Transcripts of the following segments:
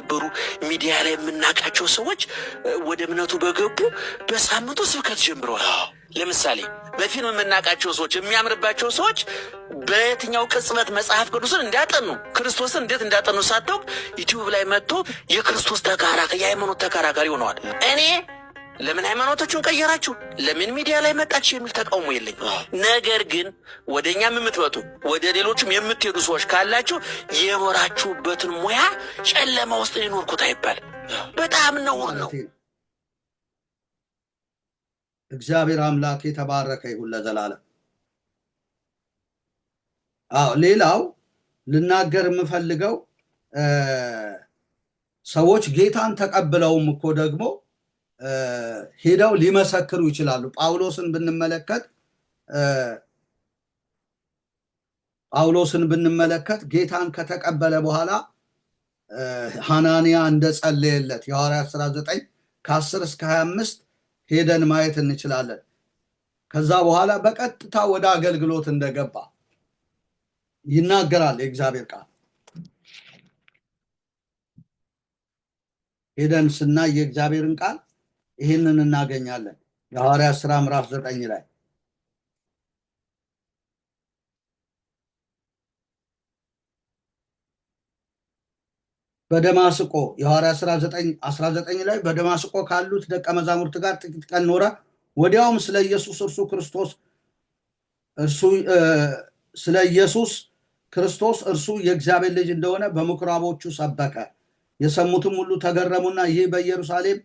የነበሩ ሚዲያ ላይ የምናውቃቸው ሰዎች ወደ እምነቱ በገቡ በሳምንቱ ስብከት ጀምረዋል። ለምሳሌ በፊልም የምናውቃቸው ሰዎች የሚያምርባቸው ሰዎች በየትኛው ቅጽበት መጽሐፍ ቅዱስን እንዳጠኑ ክርስቶስን እንዴት እንዳጠኑ ሳታውቅ ዩቲዩብ ላይ መጥቶ የክርስቶስ ተከራካሪ የሃይማኖት ተከራካሪ ሆነዋል። እኔ ለምን ሃይማኖቶቹን ቀየራችሁ ለምን ሚዲያ ላይ መጣችሁ የሚል ተቃውሞ የለኝ። ነገር ግን ወደኛም የምትመጡ ወደ ሌሎችም የምትሄዱ ሰዎች ካላችሁ የኖራችሁበትን ሙያ ጨለማ ውስጥ ሊኖርኩት አይባል። በጣም ነውር ነው። እግዚአብሔር አምላክ የተባረከ ይሁን ለዘላለም። ሌላው ልናገር የምፈልገው ሰዎች ጌታን ተቀብለውም እኮ ደግሞ ሄደው ሊመሰክሩ ይችላሉ። ጳውሎስን ብንመለከት ጌታን ከተቀበለ በኋላ ሐናንያ እንደጸለየለት የሐዋርያት ሥራ 9 ከ10 እስከ 25 ሄደን ማየት እንችላለን። ከዛ በኋላ በቀጥታ ወደ አገልግሎት እንደገባ ይናገራል የእግዚአብሔር ቃል። ሄደን ስናይ የእግዚአብሔርን ቃል ይህንን እናገኛለን። የሐዋርያት ሥራ ምዕራፍ 9 ላይ በደማስቆ የሐዋርያት ሥራ 9:19 ላይ በደማስቆ ካሉት ደቀ መዛሙርት ጋር ጥቂት ቀን ኖረ። ወዲያውም ስለ ኢየሱስ ክርስቶስ እርሱ የእግዚአብሔር ልጅ እንደሆነ በምኩራቦቹ ሰበከ። የሰሙትም ሁሉ ተገረሙና ይህ በኢየሩሳሌም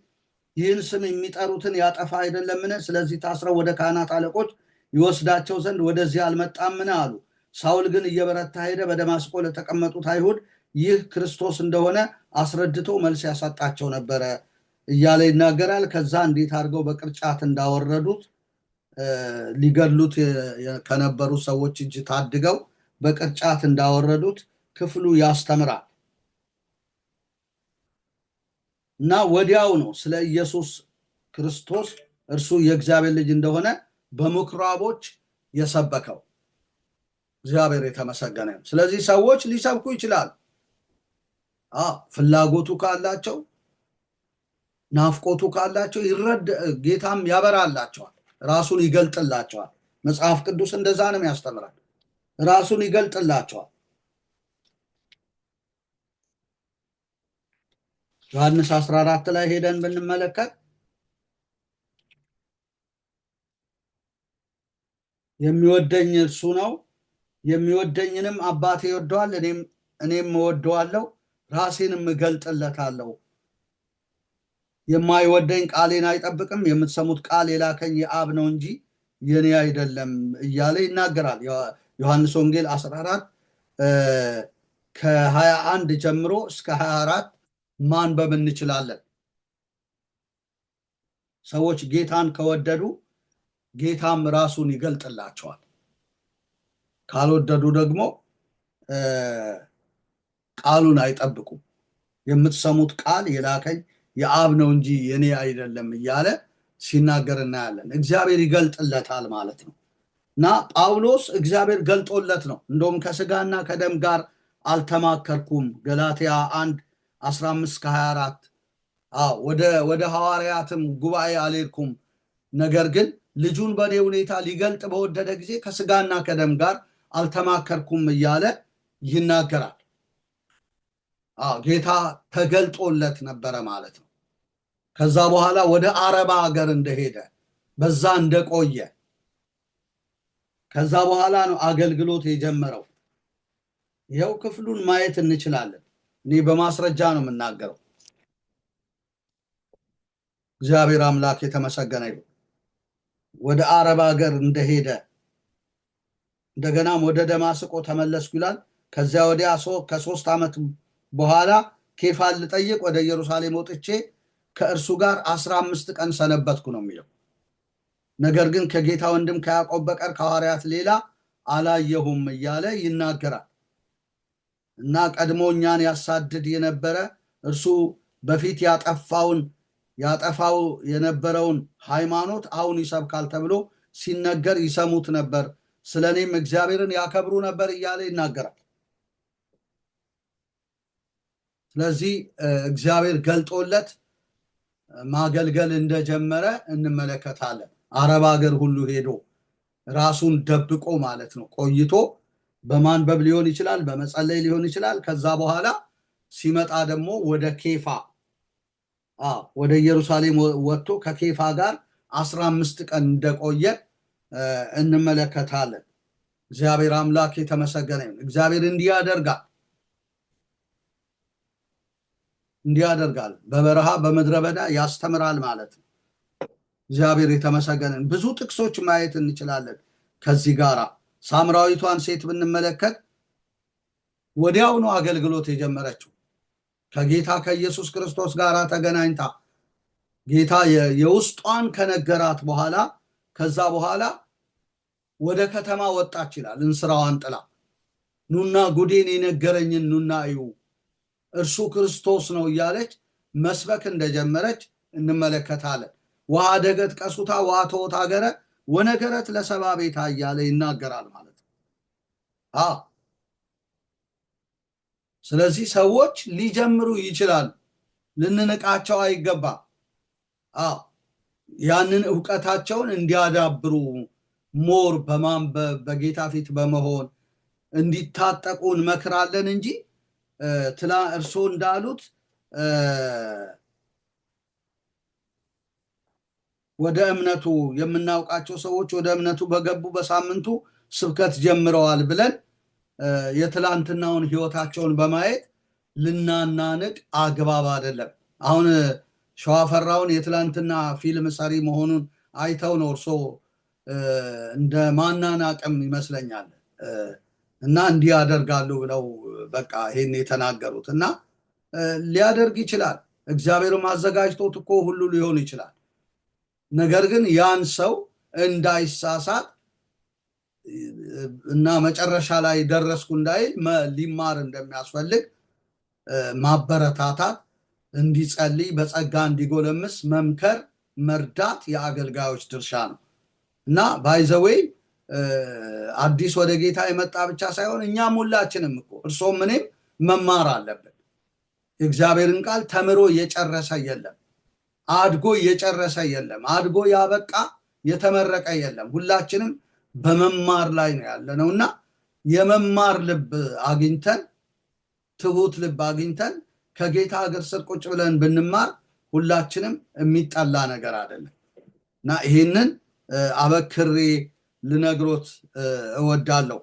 ይህን ስም የሚጠሩትን ያጠፋ አይደለምን? ስለዚህ ታስረው ወደ ካህናት አለቆች ይወስዳቸው ዘንድ ወደዚህ አልመጣምን አሉ። ሳውል ግን እየበረታ ሄደ። በደማስቆ ለተቀመጡት አይሁድ ይህ ክርስቶስ እንደሆነ አስረድቶ መልስ ያሳጣቸው ነበረ እያለ ይናገራል። ከዛ እንዴት አድርገው በቅርጫት እንዳወረዱት ሊገድሉት ከነበሩ ሰዎች እጅ ታድገው በቅርጫት እንዳወረዱት ክፍሉ ያስተምራል። እና ወዲያው ነው ስለ ኢየሱስ ክርስቶስ እርሱ የእግዚአብሔር ልጅ እንደሆነ በምኩራቦች የሰበከው። እግዚአብሔር የተመሰገነ ይሁን። ስለዚህ ሰዎች ሊሰብኩ ይችላሉ። ፍላጎቱ ካላቸው፣ ናፍቆቱ ካላቸው ጌታም ያበራላቸዋል፣ ራሱን ይገልጥላቸዋል። መጽሐፍ ቅዱስ እንደዛ ነው ያስተምራል። ራሱን ይገልጥላቸዋል። ዮሐንስ 14 ላይ ሄደን ብንመለከት የሚወደኝ እርሱ ነው፣ የሚወደኝንም አባቴ ይወደዋል፣ እኔም እወደዋለሁ፣ ራሴንም እገልጥለታለሁ። የማይወደኝ ቃሌን አይጠብቅም፣ የምትሰሙት ቃል የላከኝ የአብ ነው እንጂ የኔ አይደለም እያለ ይናገራል። ዮሐንስ ወንጌል 14 ከ21 ጀምሮ እስከ 24 ማንበብ እንችላለን። ሰዎች ጌታን ከወደዱ ጌታም ራሱን ይገልጥላቸዋል። ካልወደዱ ደግሞ ቃሉን አይጠብቁም። የምትሰሙት ቃል የላከኝ የአብ ነው እንጂ የኔ አይደለም እያለ ሲናገር እናያለን። እግዚአብሔር ይገልጥለታል ማለት ነው። እና ጳውሎስ እግዚአብሔር ገልጦለት ነው። እንደውም ከስጋና ከደም ጋር አልተማከርኩም ገላትያ 1:15-24 ወደ ሐዋርያትም ጉባኤ አልሄድኩም፣ ነገር ግን ልጁን በእኔ ሁኔታ ሊገልጥ በወደደ ጊዜ ከስጋና ከደም ጋር አልተማከርኩም እያለ ይናገራል። ጌታ ተገልጦለት ነበረ ማለት ነው። ከዛ በኋላ ወደ አረባ ሀገር እንደሄደ በዛ እንደቆየ ከዛ በኋላ ነው አገልግሎት የጀመረው። ይኸው ክፍሉን ማየት እንችላለን። እኔ በማስረጃ ነው የምናገረው። እግዚአብሔር አምላክ የተመሰገነ ይሁን። ወደ አረብ ሀገር እንደሄደ እንደገናም ወደ ደማስቆ ተመለስኩ ይላል። ከዚያ ወዲያ ከ3 ዓመት በኋላ ኬፋን ልጠይቅ ወደ ኢየሩሳሌም ወጥቼ ከእርሱ ጋር 15 ቀን ሰነበትኩ ነው የሚለው። ነገር ግን ከጌታ ወንድም ከያዕቆብ በቀር ከሐዋርያት ሌላ አላየሁም እያለ ይናገራል። እና ቀድሞ እኛን ያሳድድ የነበረ እርሱ በፊት ያጠፋው የነበረውን ሃይማኖት አሁን ይሰብካል ተብሎ ሲነገር ይሰሙት ነበር፣ ስለኔም እግዚአብሔርን ያከብሩ ነበር እያለ ይናገራል። ስለዚህ እግዚአብሔር ገልጦለት ማገልገል እንደጀመረ እንመለከታለን። አረብ ሀገር ሁሉ ሄዶ ራሱን ደብቆ ማለት ነው ቆይቶ በማንበብ ሊሆን ይችላል፣ በመጸለይ ሊሆን ይችላል። ከዛ በኋላ ሲመጣ ደግሞ ወደ ኬፋ ወደ ኢየሩሳሌም ወጥቶ ከኬፋ ጋር 15 ቀን እንደቆየ እንመለከታለን። እግዚአብሔር አምላክ የተመሰገነ ይሁን። እግዚአብሔር እንዲህ ያደርጋል። በበረሃ በምድረ በዳ ያስተምራል ማለት ነው። እግዚአብሔር የተመሰገነ። ብዙ ጥቅሶች ማየት እንችላለን። ከዚህ ጋር ሳምራዊቷን ሴት ብንመለከት ወዲያው ነው አገልግሎት የጀመረችው። ከጌታ ከኢየሱስ ክርስቶስ ጋር ተገናኝታ ጌታ የውስጧን ከነገራት በኋላ ከዛ በኋላ ወደ ከተማ ወጣች ይላል። እንስራዋን ጥላ ኑና ጉዴን የነገረኝን ኑና እዩ እርሱ ክርስቶስ ነው እያለች መስበክ እንደጀመረች እንመለከታለን። ውሃ ደገት ቀሱታ ውሃ ተወት አገረ ወነገረት ለሰባ ቤታ እያለ ይናገራል ማለት ነው። ስለዚህ ሰዎች ሊጀምሩ ይችላሉ፣ ልንንቃቸው አይገባም። ያንን ዕውቀታቸውን እንዲያዳብሩ ሞር በማንበብ በጌታ ፊት በመሆን እንዲታጠቁ እንመክራለን እንጂ እርሶ እንዳሉት ወደ እምነቱ የምናውቃቸው ሰዎች ወደ እምነቱ በገቡ በሳምንቱ ስብከት ጀምረዋል ብለን የትላንትናውን ህይወታቸውን በማየት ልናናንቅ አግባብ አይደለም። አሁን ሸዋፈራውን የትላንትና ፊልም ሰሪ መሆኑን አይተው ነው እርሶ እንደ ማናናቅም ይመስለኛል እና እንዲህ ያደርጋሉ ብለው በቃ ይሄን የተናገሩት እና ሊያደርግ ይችላል። እግዚአብሔርም አዘጋጅቶት እኮ ሁሉ ሊሆን ይችላል። ነገር ግን ያን ሰው እንዳይሳሳት እና መጨረሻ ላይ ደረስኩ እንዳይል ሊማር እንደሚያስፈልግ ማበረታታት፣ እንዲጸልይ፣ በጸጋ እንዲጎለምስ መምከር፣ መርዳት የአገልጋዮች ድርሻ ነው እና ባይዘዌይ አዲስ ወደ ጌታ የመጣ ብቻ ሳይሆን እኛም ሁላችንም እኮ እርሶም እኔም መማር አለብን። የእግዚአብሔርን ቃል ተምሮ የጨረሰ የለም፣ አድጎ የጨረሰ የለም፣ አድጎ ያበቃ የተመረቀ የለም። ሁላችንም በመማር ላይ ነው ያለነው እና የመማር ልብ አግኝተን ትሁት ልብ አግኝተን ከጌታ እግር ስር ቁጭ ብለን ብንማር ሁላችንም የሚጠላ ነገር አይደለም እና ይህንን አበክሬ ልነግሮት እወዳለሁ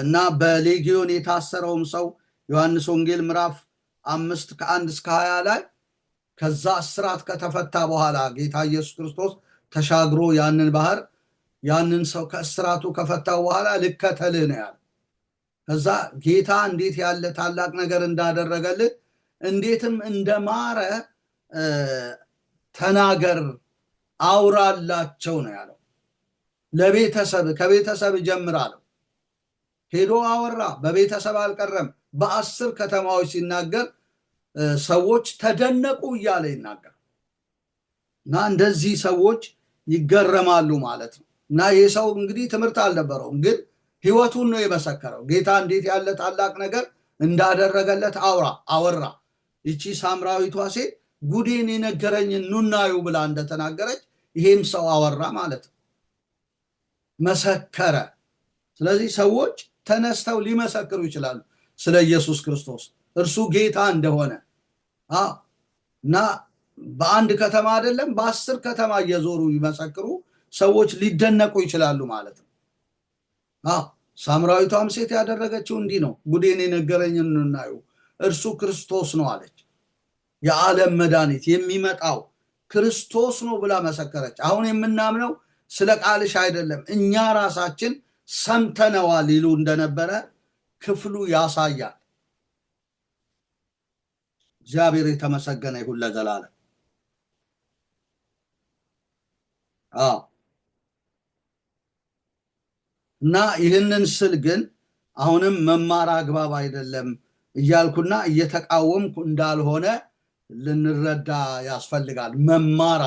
እና በሌጊዮን የታሰረውም ሰው ዮሐንስ ወንጌል ምዕራፍ 5 ከ1 እስከ 20 ላይ ከዛ እስራት ከተፈታ በኋላ ጌታ ኢየሱስ ክርስቶስ ተሻግሮ ያንን ባህር ያንን ሰው ከእስራቱ ከፈታው በኋላ ልከተልህ ነው ያለ። ከዛ ጌታ እንዴት ያለ ታላቅ ነገር እንዳደረገልህ እንዴትም እንደማረ ተናገር አውራላቸው ነው ያለው። ለቤተሰብ ከቤተሰብ ጀምራለሁ። ሄዶ አወራ። በቤተሰብ አልቀረም። በ10 ከተማዎች ሲናገር ሰዎች ተደነቁ እያለ ይናገር እና እንደዚህ ሰዎች ይገረማሉ ማለት ነው። እና ይህ ሰው እንግዲህ ትምህርት አልነበረውም፣ ግን ህይወቱን ነው የመሰከረው። ጌታ እንዴት ያለ ታላቅ ነገር እንዳደረገለት አወራ። ይቺ ሳምራዊቷ ሴት ጉዴን የነገረኝን ኑናዩ ብላ እንደተናገረች ይሄም ሰው አወራ ማለት ነው፣ መሰከረ። ስለዚህ ሰዎች ተነስተው ሊመሰክሩ ይችላሉ ስለ ኢየሱስ ክርስቶስ እርሱ ጌታ እንደሆነ እና በአንድ ከተማ አይደለም በ10 ከተማ እየዞሩ ይመሰክሩ ሰዎች ሊደነቁ ይችላሉ ማለት ነው። ሳምራዊቷም ሴት ያደረገችው እንዲህ ነው። ጉዴን የነገረኝን ኑናዩ እርሱ ክርስቶስ ነው አለች። የዓለም መድኃኒት የሚመጣው ክርስቶስ ነው ብላ መሰከረች። አሁን የምናምነው ስለ ቃልሽ አይደለም እኛ ራሳችን ሰምተነዋል ይሉ እንደነበረ ክፍሉ ያሳያል። እግዚአብሔር የተመሰገነ ይሁን ለዘላለም። እና ይህንን ስል ግን አሁንም መማር አግባብ አይደለም እያልኩና እየተቃወምኩ እንዳልሆነ ልንረዳ ያስፈልጋል። መማር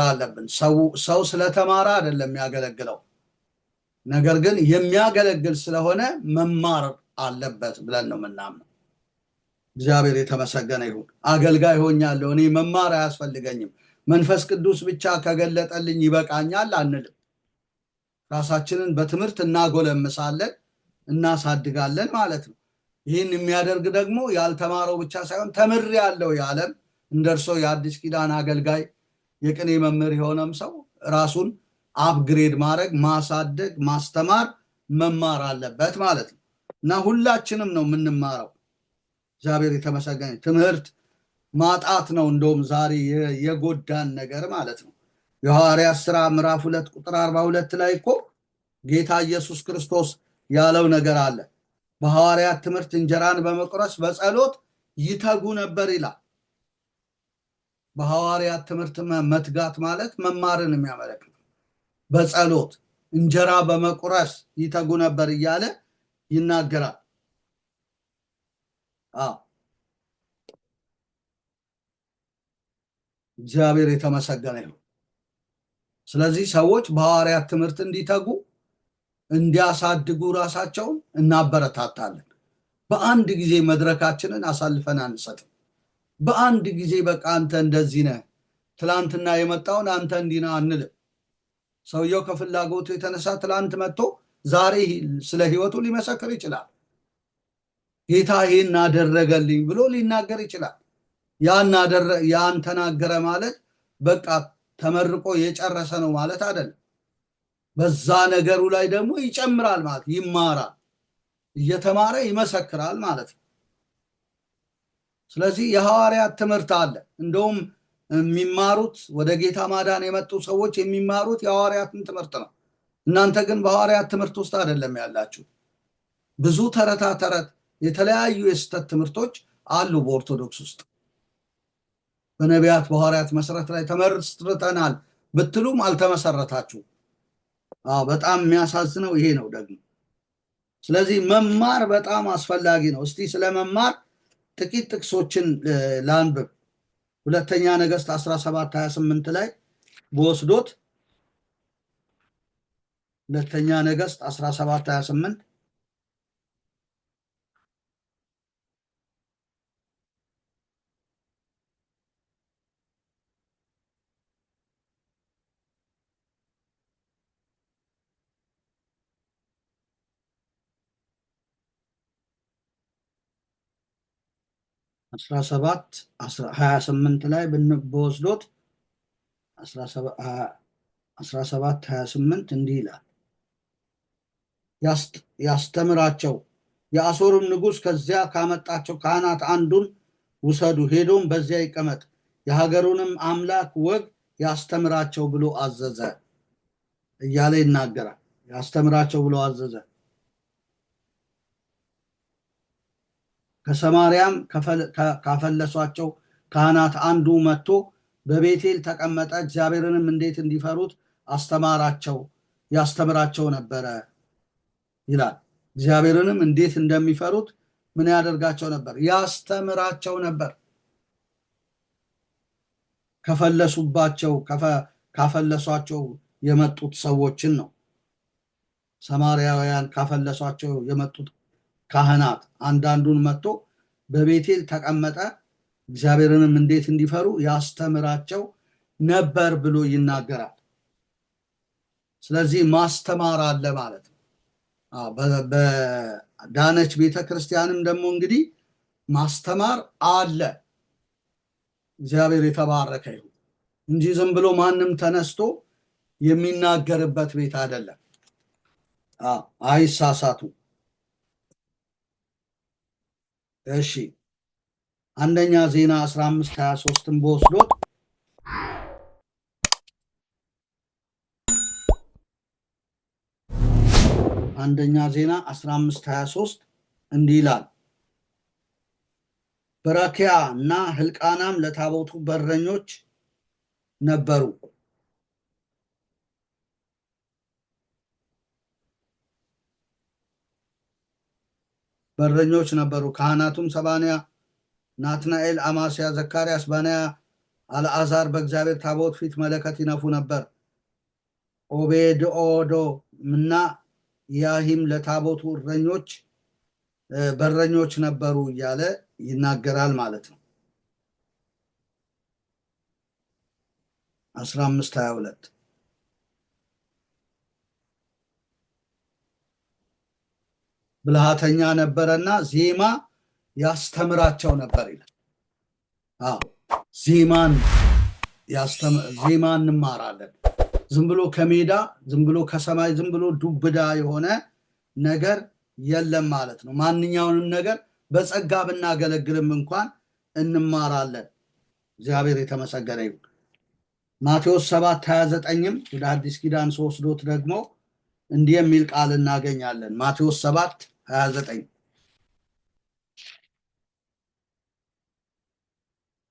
አለብን። ሰው ስለተማረ አይደለም የሚያገለግለው፣ ነገር ግን የሚያገለግል ስለሆነ መማር አለበት ብለን ነው የምናምነው። እግዚአብሔር የተመሰገነ ይሁን። አገልጋይ ሆኛለሁ እኔ መማር አያስፈልገኝም መንፈስ ቅዱስ ብቻ ከገለጠልኝ ይበቃኛል አንልም። ራሳችንን በትምህርት እናጎለምሳለን፣ እናሳድጋለን ማለት ነው። ይህን የሚያደርግ ደግሞ ያልተማረው ብቻ ሳይሆን ተምሬአለሁ ያለም እንደርሶ የአዲስ ኪዳን አገልጋይ የቅኔ መምህር የሆነም ሰው ራሱን አፕግሬድ ማድረግ፣ ማሳደግ፣ ማስተማር፣ መማር አለበት ማለት ነው እና ሁላችንም ነው የምንማረው። እግዚአብሔር የተመሰገነ። ትምህርት ማጣት ነው እንደውም ዛሬ የጎዳን ነገር ማለት ነው። የሐዋርያት ሥራ ምዕራፍ 2 ቁጥር 42 ላይ እኮ ጌታ ኢየሱስ ክርስቶስ ያለው ነገር አለ። በሐዋርያት ትምህርት እንጀራን በመቁረስ በጸሎት ይተጉ ነበር ይላል። በሐዋርያት ትምህርት መትጋት ማለት መማርን የሚያመለክት በጸሎት እንጀራ በመቁረስ ይተጉ ነበር እያለ ይናገራል። እግዚአብሔር የተመሰገነ ይሁን። ስለዚህ ሰዎች በሐዋርያት ትምህርት እንዲተጉ እንዲያሳድጉ ራሳቸውን እናበረታታለን። በአንድ ጊዜ መድረካችንን አሳልፈን አንሰጥም። በአንድ ጊዜ በቃ አንተ እንደዚህ ነህ፣ ትላንትና የመጣውን አንተ እንዲህ ነህ አንልም። ሰውየው ከፍላጎቱ የተነሳ ትላንት መጥቶ ዛሬ ስለ ሕይወቱ ሊመሰክር ይችላል። ጌታ ይህን አደረገልኝ ብሎ ሊናገር ይችላል። ያን ተናገረ ማለት በቃ ተመርቆ የጨረሰ ነው ማለት አይደለም። በዛ ነገሩ ላይ ደግሞ ይጨምራል ማለት ይማራል፣ እየተማረ ይመሰክራል ማለት ነው። ስለዚህ የሐዋርያት ትምህርት አለ። እንደውም የሚማሩት ወደ ጌታ ማዳን የመጡ ሰዎች የሚማሩት የሐዋርያትን ትምህርት ነው። እናንተ ግን በሐዋርያት ትምህርት ውስጥ አይደለም ያላችሁ። ብዙ ተረታ ተረት፣ የተለያዩ የስተት ትምህርቶች አሉ በኦርቶዶክስ ውስጥ። በነቢያት በሐዋርያት መሰረት ላይ ተመስርተናል ብትሉም አልተመሰረታችሁ። በጣም የሚያሳዝነው ይሄ ነው ደግሞ። ስለዚህ መማር በጣም አስፈላጊ ነው። እስቲ ስለ መማር ጥቂት ጥቅሶችን ላንብብ። ሁለተኛ ነገሥት 17:28 ላይ በወስዶት ሁለተኛ ነገሥት 17:28 17:28 ላይ በወስዶት 17:28 እንዲህ ይላል፣ ያስተምራቸው የአሦርም ንጉሥ ከዚያ ካመጣቸው ካህናት አንዱን ውሰዱ፣ ሄዶም በዚያ ይቀመጥ፣ የሀገሩንም አምላክ ወግ ያስተምራቸው ብሎ አዘዘ እያለ ይናገራል። ያስተምራቸው ብሎ አዘዘ። ከሰማርያም ካፈለሷቸው ካህናት አንዱ መጥቶ በቤቴል ተቀመጠ፣ እግዚአብሔርንም እንዴት እንዲፈሩት አስተማራቸው፣ ያስተምራቸው ነበረ ይላል። እግዚአብሔርንም እንዴት እንደሚፈሩት ምን ያደርጋቸው ነበር? ያስተምራቸው ነበር። ካፈለሷቸው የመጡት ሰዎችን ነው። ሰማርያውያን ካፈለሷቸው የመጡት ካህናት አንዳንዱን መጥቶ በቤቴል ተቀመጠ፣ እግዚአብሔርንም እንዴት እንዲፈሩ ያስተምራቸው ነበር ብሎ ይናገራል። ስለዚህ ማስተማር አለ ማለት ነው። በዳነች ቤተክርስቲያንም ደግሞ እንግዲህ ማስተማር አለ። እግዚአብሔር የተባረከ ይሁን እንጂ ዝም ብሎ ማንም ተነስቶ የሚናገርበት ቤት አይደለም። አይሳሳቱ። እሺ፣ አንደኛ ዜና 15:23ን በወስዶት አንደኛ ዜና 15:23 እንዲህ ይላል፣ በራኪያ እና ህልቃናም ለታቦቱ በረኞች ነበሩ። ካህናቱም ሰባንያ፣ ናትናኤል፣ አማስያ፣ ዘካርያስ፣ ባንያ፣ አልዓዛር በእግዚአብሔር ታቦት ፊት መለከት ይነፉ ነበር። ኦቤድኦዶ እና ያሂም ለታቦቱ እረኞች በረኞች ነበሩ እያለ ይናገራል ማለት ነው። 15:22 ብልሃተኛ ነበረና ዜማ ያስተምራቸው ነበር ይላል። ዜማ እንማራለን። ዝም ብሎ ከሜዳ ዝም ብሎ ከሰማይ ዝም ብሎ ዱብዳ የሆነ ነገር የለም ማለት ነው። ማንኛውንም ነገር በጸጋ ብናገለግልም እንኳን እንማራለን። እግዚአብሔር የተመሰገነ ይሁን። ማቴዎስ 7:29ም ወደ አዲስ ኪዳን ወስዶት ደግሞ እንዲህ የሚል ቃል እናገኛለን። ማቴዎስ 7:29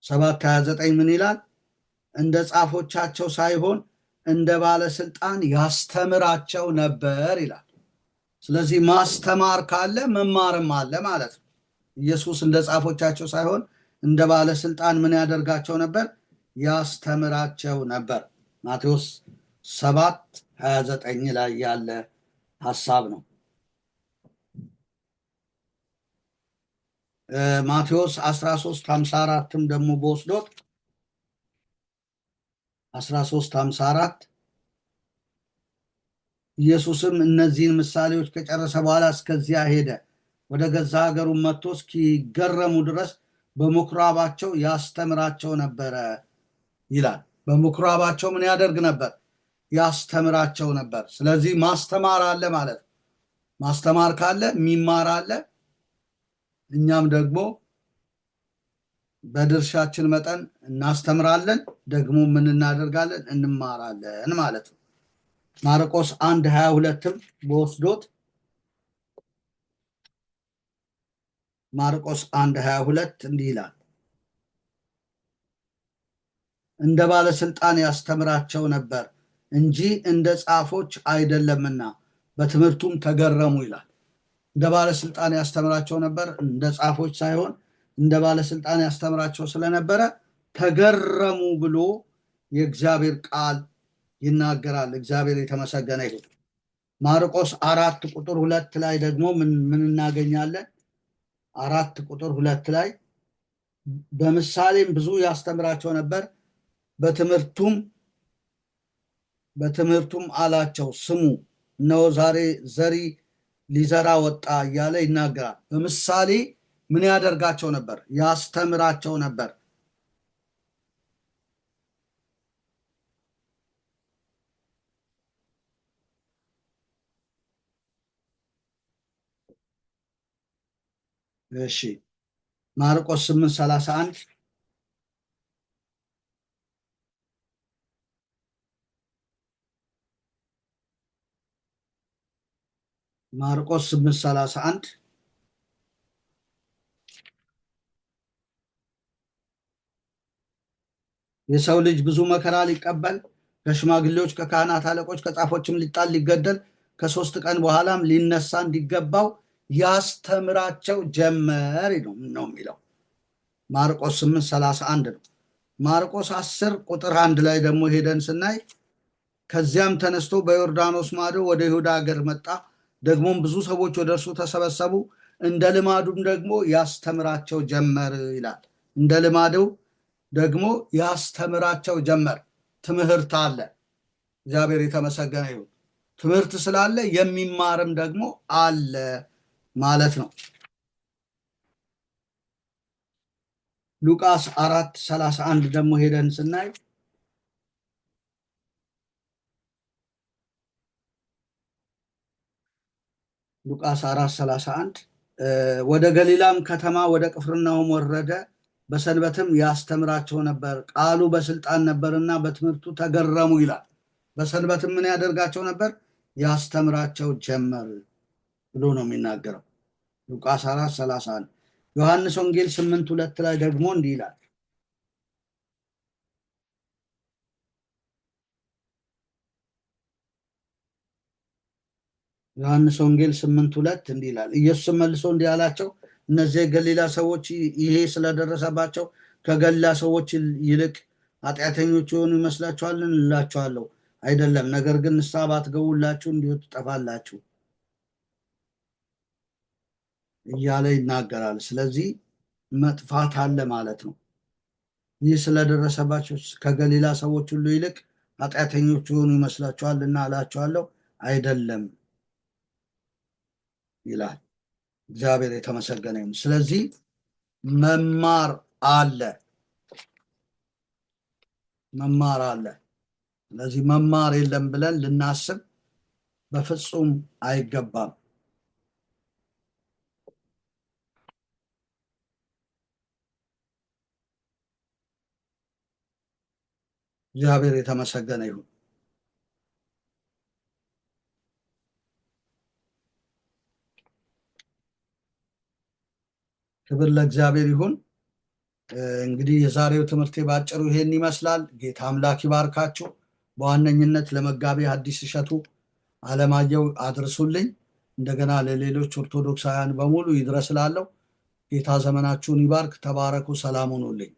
7:29 ምን ይላል? እንደ ጻፎቻቸው ሳይሆን እንደ ባለስልጣን ያስተምራቸው ነበር ይላል። ስለዚህ ማስተማር ካለ መማርም አለ ማለት ነው። ኢየሱስ እንደ ጻፎቻቸው ሳይሆን እንደ ባለስልጣን ምን ያደርጋቸው ነበር? ያስተምራቸው ነበር። ማቴዎስ 7:29 ላይ ያለ ሐሳብ ነው። ማቴዎስ 13:54ም ደግሞ በወስዶት 13:54 ኢየሱስም እነዚህን ምሳሌዎች ከጨረሰ በኋላ እስከዚያ ሄደ። ወደ ገዛ ሀገሩ መጥቶ እስኪገረሙ ድረስ በምኩራባቸው ያስተምራቸው ነበረ ይላል። በምኩራባቸው ምን ያደርግ ነበር? ያስተምራቸው ነበር። ስለዚህ ማስተማር አለ ማለት ነው። ማስተማር ካለ የሚማር አለ። እኛም ደግሞ በድርሻችን መጠን እናስተምራለን፣ ደግሞ ምን እናደርጋለን? እንማራለን ማለት ነው። ማርቆስ 1:22ም በወስዶት ማርቆስ 1:22 እንዲህ ይላል፣ እንደ ባለስልጣን ያስተምራቸው ነበር እንጂ እንደ ጻፎች አይደለምና በትምህርቱም ተገረሙ ይላል። እንደ ባለስልጣን ያስተምራቸው ነበር፣ እንደ ጻፎች ሳይሆን እንደ ባለስልጣን ያስተምራቸው ስለነበረ ተገረሙ ብሎ የእግዚአብሔር ቃል ይናገራል። እግዚአብሔር የተመሰገነ ይሁን። ማርቆስ 4:2 ላይ ደግሞ ምን እናገኛለን? 4:2 ላይ በምሳሌም ብዙ ያስተምራቸው ነበር፣ በትምህርቱም አላቸው ስሙ፣ እነሆ ዛሬ ዘሪ ሊዘራ ወጣ እያለ ይናገራል። በምሳሌ ምን ያደርጋቸው ነበር? ያስተምራቸው ነበር። እሺ ማርቆስ 8:31 ማርቆስ 8:31 የሰው ልጅ ብዙ መከራ ሊቀበል ከሽማግሌዎች ከካህናት አለቆች ከጻፎችም ሊጣል ሊገደል ከ3 ቀን በኋላም ሊነሳ እንዲገባው ያስተምራቸው ጀመር ነው የሚለው። ማርቆስ 8:31 ነው። ማርቆስ 10:1 ላይ ደግሞ ሄደን ስናይ ከዚያም ተነስቶ በዮርዳኖስ ማዶ ወደ ይሁዳ ሀገር መጣ፣ ደግሞም ብዙ ሰዎች ወደ እርሱ ተሰበሰቡ፣ እንደ ልማዱም ደግሞ ያስተምራቸው ጀመር ይላል። እንደ ልማዱ ደግሞ ያስተምራቸው ጀመር። ትምህርት አለ። እግዚአብሔር የተመሰገነ ይሁን። ትምህርት ስላለ የሚማርም ደግሞ አለ ማለት ነው። ሉቃስ 4:31 ደግሞ ሄደን ስናይ ሉቃስ 4:31 ወደ ገሊላም ከተማ ወደ ቅፍርናሆም ወረደ፣ በሰንበትም ያስተምራቸው ነበር፣ ቃሉ በስልጣን ነበርና በትምህርቱ ተገረሙ ይላል። በሰንበትም ምን ያደርጋቸው ነበር? ያስተምራቸው ጀመር ብሎ ነው የሚናገረው። ሉቃስ 4:31 ዮሐንስ ወንጌል 8:2 ላይ ደግሞ እንዲህ ይላል፣ ዮሐንስ ወንጌል 8:2 እንዲህ ይላል፣ ኢየሱስም መልሶ እንዲህ አላቸው፣ እነዚህ የገሊላ ሰዎች ይሄ ስለደረሰባቸው ከገሊላ ሰዎች ይልቅ ኃጢአተኞች የሆኑ ይመስላችኋልን? እላችኋለሁ አይደለም፣ ነገር ግን ንስሐ ባትገቡ ሁላችሁ እንዲሁ ትጠፋላችሁ። እያለ ይናገራል። ስለዚህ መጥፋት አለ ማለት ነው። ይህ ስለደረሰባቸው ከገሊላ ሰዎች ሁሉ ይልቅ ኃጢአተኞች የሆኑ ይመስላችኋል እና እላችኋለሁ አይደለም ይላል። እግዚአብሔር የተመሰገነ ይሁን። ስለዚህ መማር አለ። ስለዚህ መማር የለም ብለን ልናስብ በፍጹም አይገባም። እግዚአብሔር የተመሰገነ ይሁን። ክብር ለእግዚአብሔር ይሁን። እንግዲህ የዛሬው ትምህርቴ ባጭሩ ይሄን ይመስላል። ጌታ አምላክ ይባርካችሁ። በዋነኝነት ለመጋቢ ሐዲስ እሸቱ አለማየሁ አድርሱልኝ። እንደገና ለሌሎች ኦርቶዶክሳውያን በሙሉ ይድረስላለሁ። ጌታ ዘመናችሁን ይባርክ። ተባረኩ። ሰላም ሁኑልኝ።